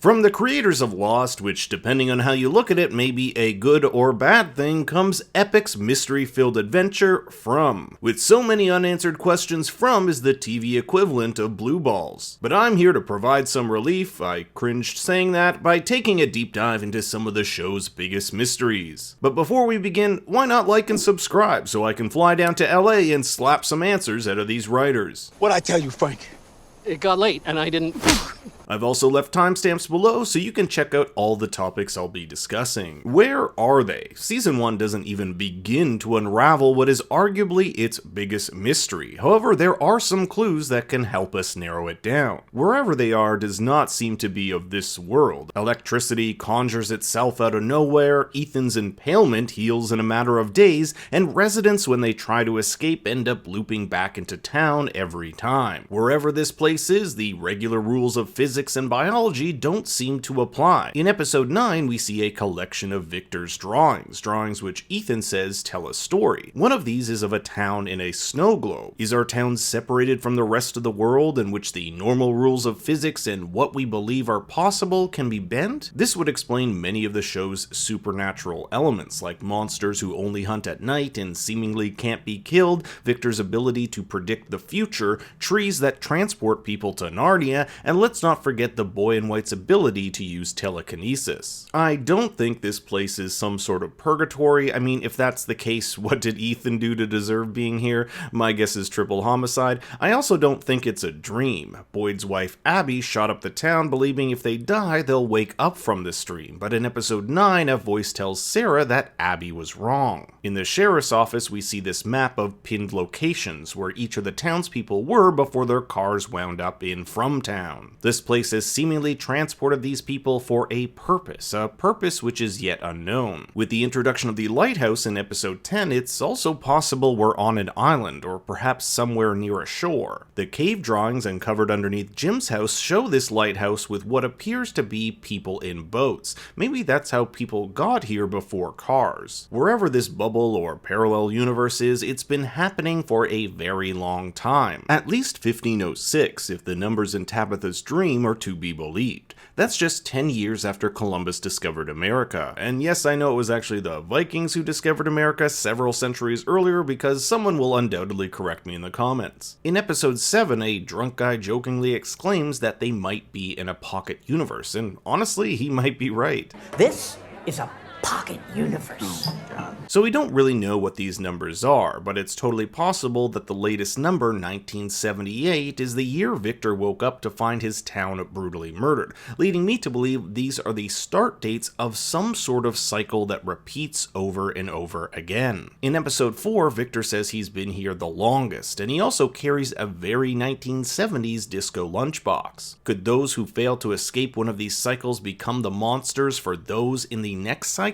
From the creators of Lost, which depending on how you look at it may be a good or bad thing, comes Epic's mystery-filled adventure, From. With so many unanswered questions, From is the TV equivalent of Blue Balls. But I'm here to provide some relief, I cringed saying that, by taking a deep dive into some of the show's biggest mysteries. But before we begin, why not like and subscribe so I can fly down to LA and slap some answers out of these writers? What'd I tell you, Frank? It got late and I didn't... I've also left timestamps below so you can check out all the topics I'll be discussing. Where are they? Season 1 doesn't even begin to unravel what is arguably its biggest mystery. However, there are some clues that can help us narrow it down. Wherever they are does not seem to be of this world. Electricity conjures itself out of nowhere, Ethan's impalement heals in a matter of days, and residents when they try to escape end up looping back into town every time. Wherever this place is, the regular rules of physics and biology don't seem to apply. In episode 9, we see a collection of Victor's drawings which Ethan says tell a story. One of these is of a town in a snow globe. Is our town separated from the rest of the world in which the normal rules of physics and what we believe are possible can be bent? This would explain many of the show's supernatural elements, like monsters who only hunt at night and seemingly can't be killed, Victor's ability to predict the future, trees that transport people to Narnia, and let's not forget the boy in white's ability to use telekinesis. I don't think this place is some sort of purgatory. I mean, if that's the case, what did Ethan do to deserve being here? My guess is triple homicide. I also don't think it's a dream. Boyd's wife Abby shot up the town believing if they die, they'll wake up from this dream, but in episode 9, a voice tells Sarah that Abby was wrong. In the sheriff's office, we see this map of pinned locations where each of the townspeople were before their cars wound up in From Town. This place has seemingly transported these people for a purpose which is yet unknown. With the introduction of the lighthouse in episode 10, it's also possible we're on an island, or perhaps somewhere near a shore. The cave drawings uncovered underneath Jim's house show this lighthouse with what appears to be people in boats. Maybe that's how people got here before cars. Wherever this bubble or parallel universe is, it's been happening for a very long time. At least 1506, if the numbers in Tabitha's dream are to be believed. That's just 10 years after Columbus discovered America. And yes, I know it was actually the Vikings who discovered America several centuries earlier, because someone will undoubtedly correct me in the comments. In episode 7, a drunk guy jokingly exclaims that they might be in a pocket universe, and honestly, he might be right. This is a pocket universe. So we don't really know what these numbers are, but it's totally possible that the latest number, 1978, is the year Victor woke up to find his town brutally murdered, leading me to believe these are the start dates of some sort of cycle that repeats over and over again. In episode 4, Victor says he's been here the longest, and he also carries a very 1970s disco lunchbox. Could those who fail to escape one of these cycles become the monsters for those in the next cycle?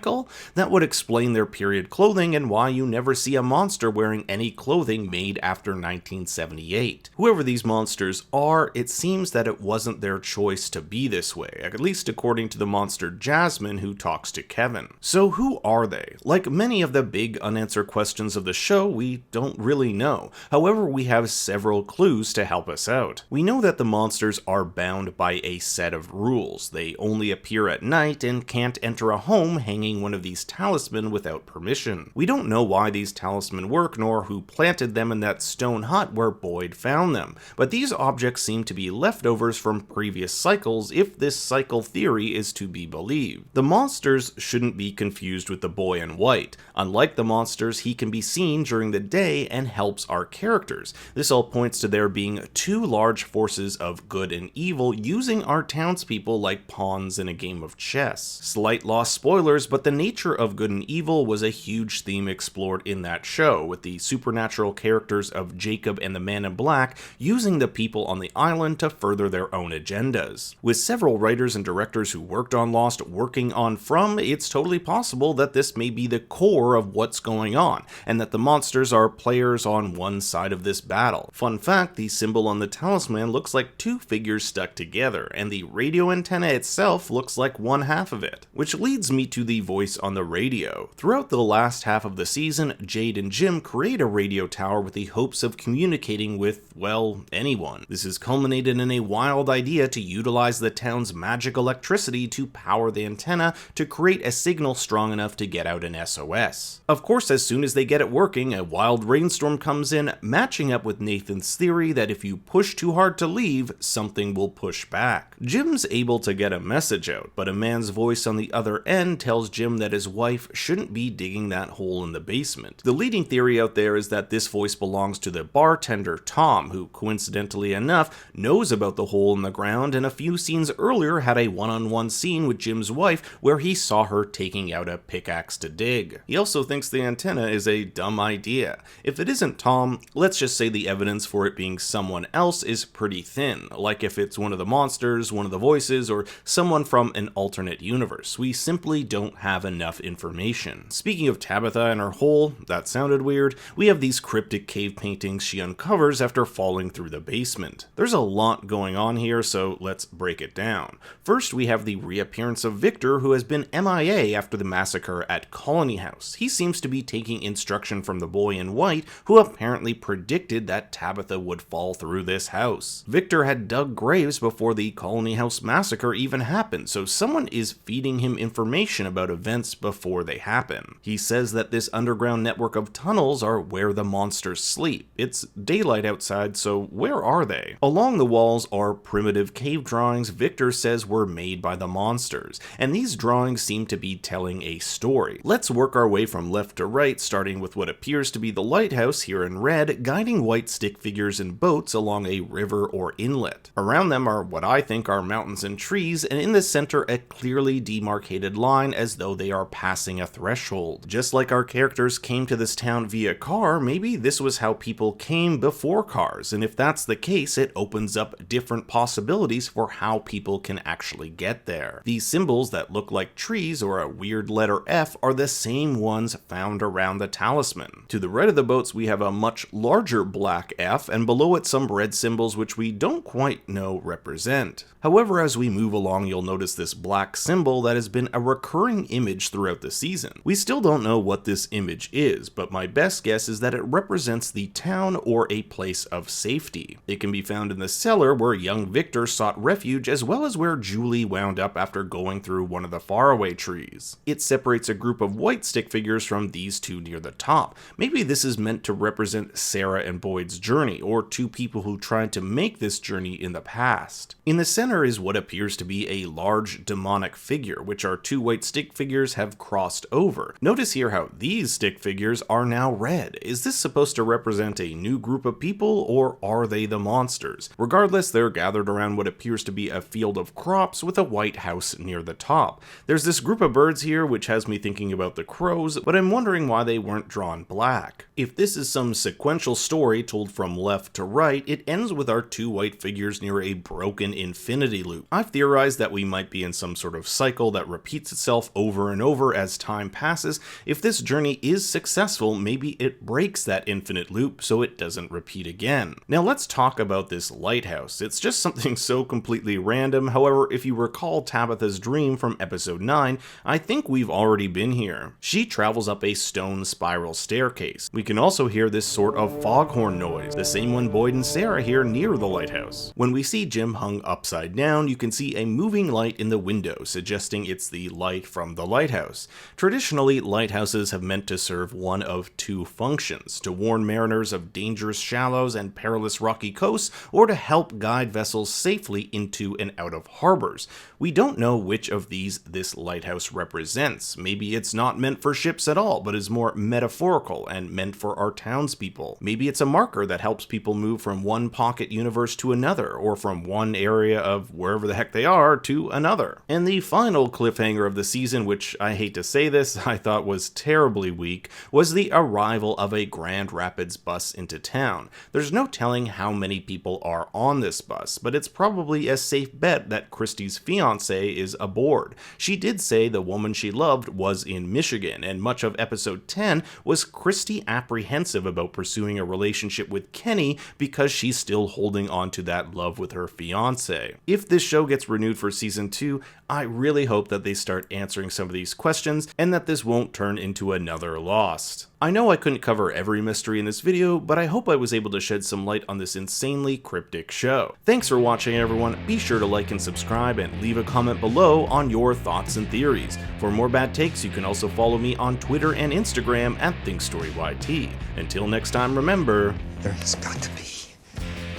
That would explain their period clothing and why you never see a monster wearing any clothing made after 1978. Whoever these monsters are, it seems that it wasn't their choice to be this way, at least according to the monster Jasmine who talks to Kevin. So who are they? Like many of the big unanswered questions of the show, we don't really know. However, we have several clues to help us out. We know that the monsters are bound by a set of rules. They only appear at night and can't enter a home hanging one of these talismans without permission. We don't know why these talismans work nor who planted them in that stone hut where Boyd found them, but these objects seem to be leftovers from previous cycles if this cycle theory is to be believed. The monsters shouldn't be confused with the boy in white. Unlike the monsters, he can be seen during the day and helps our characters. This all points to there being two large forces of good and evil using our townspeople like pawns in a game of chess. Slight lost spoilers, but the nature of good and evil was a huge theme explored in that show, with the supernatural characters of Jacob and the Man in Black using the people on the island to further their own agendas. With several writers and directors who worked on Lost working on From, it's totally possible that this may be the core of what's going on, and that the monsters are players on one side of this battle. Fun fact, the symbol on the talisman looks like two figures stuck together, and the radio antenna itself looks like one half of it. Which leads me to the voice on the radio. Throughout the last half of the season, Jade and Jim create a radio tower with the hopes of communicating with, well, anyone. This is culminated in a wild idea to utilize the town's magic electricity to power the antenna to create a signal strong enough to get out an SOS. Of course, as soon as they get it working, a wild rainstorm comes in, matching up with Nathan's theory that if you push too hard to leave, something will push back. Jim's able to get a message out, but a man's voice on the other end tells Jim that his wife shouldn't be digging that hole in the basement. The leading theory out there is that this voice belongs to the bartender Tom, who coincidentally enough knows about the hole in the ground and a few scenes earlier had a one-on-one scene with Jim's wife where he saw her taking out a pickaxe to dig. He also thinks the antenna is a dumb idea. If it isn't Tom, let's just say the evidence for it being someone else is pretty thin, like if it's one of the monsters, one of the voices, or someone from an alternate universe. We simply don't have enough information. Speaking of Tabitha and her hole, that sounded weird, we have these cryptic cave paintings she uncovers after falling through the basement. There's a lot going on here, so let's break it down. First, we have the reappearance of Victor, who has been MIA after the massacre at Colony House. He seems to be taking instruction from the boy in white, who apparently predicted that Tabitha would fall through this house. Victor had dug graves before the Colony House massacre even happened, so someone is feeding him information about events before they happen. He says that this underground network of tunnels are where the monsters sleep. It's daylight outside, so where are they? Along the walls are primitive cave drawings Victor says were made by the monsters, and these drawings seem to be telling a story. Let's work our way from left to right, starting with what appears to be the lighthouse here in red, guiding white stick figures in boats along a river or inlet. Around them are what I think are mountains and trees, and in the center a clearly demarcated line as though they are passing a threshold. Just like our characters came to this town via car, maybe this was how people came before cars, and if that's the case, it opens up different possibilities for how people can actually get there. These symbols that look like trees or a weird letter F are the same ones found around the talisman. To the right of the boats we have a much larger black F, and below it some red symbols which we don't quite know represent. However, as we move along, you'll notice this black symbol that has been a recurring image throughout the season. We still don't know what this image is, but my best guess is that it represents the town or a place of safety. It can be found in the cellar where young Victor sought refuge, as well as where Julie wound up after going through one of the faraway trees. It separates a group of white stick figures from these two near the top. Maybe this is meant to represent Sarah and Boyd's journey, or two people who tried to make this journey in the past. In the center is what appears to be a large demonic figure, which our two white stick figures have crossed over. Notice here how these stick figures are now red. Is this supposed to represent a new group of people, or are they the monsters? Regardless, they're gathered around what appears to be a field of crops with a white house near the top. There's this group of birds here which has me thinking about the crows, but I'm wondering why they weren't drawn black. If this is some sequential story told from left to right, it ends with our two white figures near a broken infinity loop. I've theorized that we might be in some sort of cycle that repeats itself over and over as time passes. If this journey is successful, maybe it breaks that infinite loop so it doesn't repeat again. Now let's talk about this lighthouse. It's just something so completely random. However, if you recall Tabitha's dream from episode 9, I think we've already been here. She travels up a stone spiral staircase. We can also hear this sort of foghorn noise, the same one Boyd and Sarah hear near the lighthouse. When we see Jim hung upside down, you can see a moving light in the window, suggesting it's the light from the lighthouse. Traditionally, lighthouses have meant to serve one of two functions: to warn mariners of dangerous shallows and perilous rocky coasts, or to help guide vessels safely into and out of harbors. We don't know which of these this lighthouse represents. Maybe it's not meant for ships at all, but is more metaphorical and meant for our townspeople. Maybe it's a marker that helps people move from one pocket universe to another, or from one area of wherever the heck they are to another. And the final cliffhanger of the season, which I hate to say this, I thought was terribly weak, was the arrival of a Grand Rapids bus into town. There's no telling how many people are on this bus, but it's probably a safe bet that Christy's fiancé is aboard. She did say the woman she loved was in Michigan, and much of episode 10 was Christy apprehensive about pursuing a relationship with Kenny because she's still holding on to that love with her fiancé. If this show gets renewed for season 2, I really hope that they start answering answering some of these questions, and that this won't turn into another Lost. I know I couldn't cover every mystery in this video, but I hope I was able to shed some light on this insanely cryptic show. Thanks for watching, everyone. Be sure to like and subscribe and leave a comment below on your thoughts and theories. For more bad takes, you can also follow me on Twitter and Instagram at ThinkStoryYT. Until next time, remember, there has got to be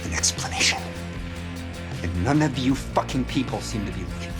an explanation. And none of you fucking people seem to be looking.